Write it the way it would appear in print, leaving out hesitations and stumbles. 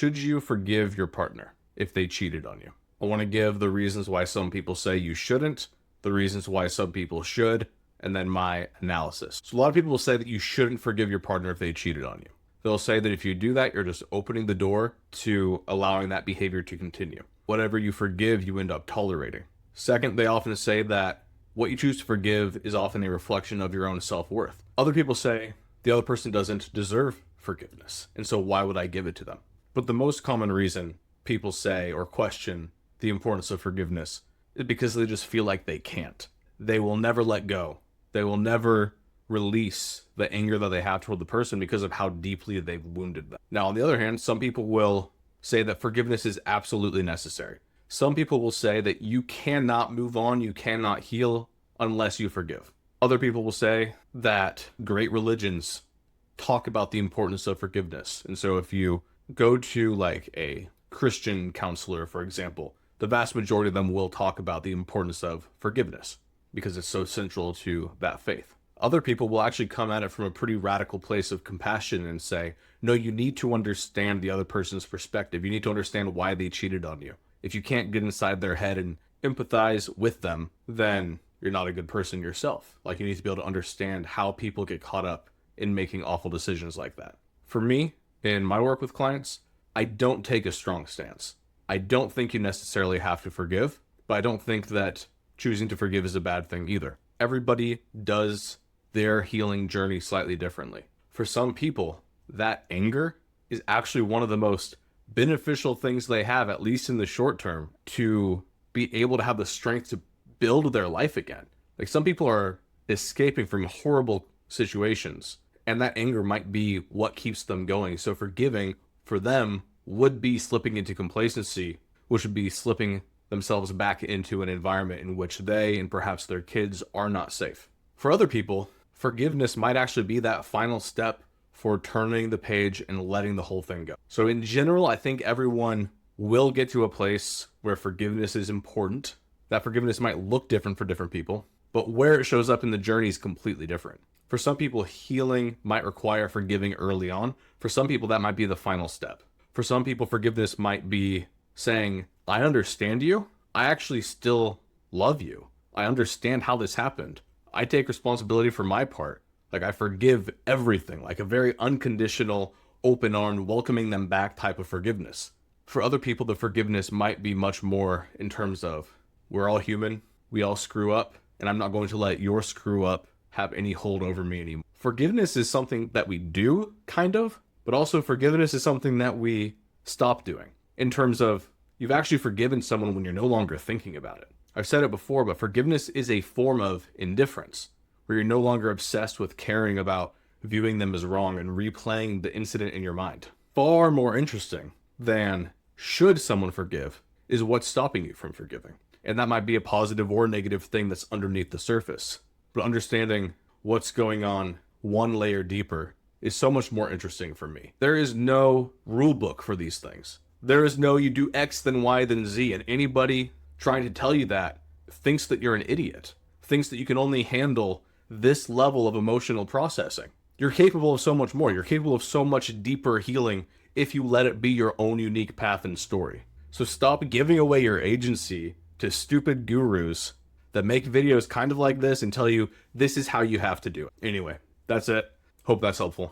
should you forgive your partner if they cheated on you? I want to give the reasons why some people say you shouldn't, the reasons why some people should, and then my analysis. So a lot of people will say that you shouldn't forgive your partner if they cheated on you. They'll say that if you do that, you're just opening the door to allowing that behavior to continue. Whatever you forgive, you end up tolerating. Second, they often say that what you choose to forgive is often a reflection of your own self-worth. Other people say the other person doesn't deserve forgiveness, and so why would I give it to them? But the most common reason people say or question the importance of forgiveness is because they just feel like they can't. They will never let go. They will never release the anger that they have toward the person because of how deeply they've wounded them. Now, on the other hand, some people will say that forgiveness is absolutely necessary. Some people will say that you cannot move on, you cannot heal unless you forgive. Other people will say that great religions talk about the importance of forgiveness. And so if you go to like a Christian counselor, for example, the vast majority of them will talk about the importance of forgiveness because it's so central to that faith. Other people will actually come at it from a pretty radical place of compassion and say, no, you need to understand the other person's perspective. You need to understand why they cheated on you. If you can't get inside their head and empathize with them, then you're not a good person yourself. Like, you need to be able to understand how people get caught up in making awful decisions like that. For me, in my work with clients, I don't take a strong stance. I don't think you necessarily have to forgive, but I don't think that choosing to forgive is a bad thing either. Everybody does their healing journey slightly differently. For some people, that anger is actually one of the most beneficial things they have, at least in the short term, to be able to have the strength to build their life again. Like, some people are escaping from horrible situations, and that anger might be what keeps them going. So forgiving for them would be slipping into complacency, which would be slipping themselves back into an environment in which they and perhaps their kids are not safe. For other people, forgiveness might actually be that final step for turning the page and letting the whole thing go. So in general, I think everyone will get to a place where forgiveness is important. That forgiveness might look different for different people, but where it shows up in the journey is completely different. For some people, healing might require forgiving early on. For some people, that might be the final step. For some people, forgiveness might be saying, I understand you. I actually still love you. I understand how this happened. I take responsibility for my part. Like, I forgive everything, like a very unconditional, open-armed, welcoming them back type of forgiveness. For other people, the forgiveness might be much more in terms of, we're all human, we all screw up, and I'm not going to let your screw up have any hold over me anymore. Forgiveness is something that we do, kind of, but also forgiveness is something that we stop doing. In terms of, you've actually forgiven someone when you're no longer thinking about it. I've said it before, but forgiveness is a form of indifference, where you're no longer obsessed with caring about viewing them as wrong and replaying the incident in your mind. Far more interesting than should someone forgive is what's stopping you from forgiving. And that might be a positive or negative thing that's underneath the surface. But understanding what's going on one layer deeper is so much more interesting for me. There is no rule book for these things. There is no you do X then Y then Z, and anybody trying to tell you that thinks that you're an idiot, thinks that you can only handle this level of emotional processing. You're capable of so much more. You're capable of so much deeper healing if you let it be your own unique path and story. So stop giving away your agency to stupid gurus that make videos kind of like this and tell you this is how you have to do it. Anyway, that's it. Hope that's helpful.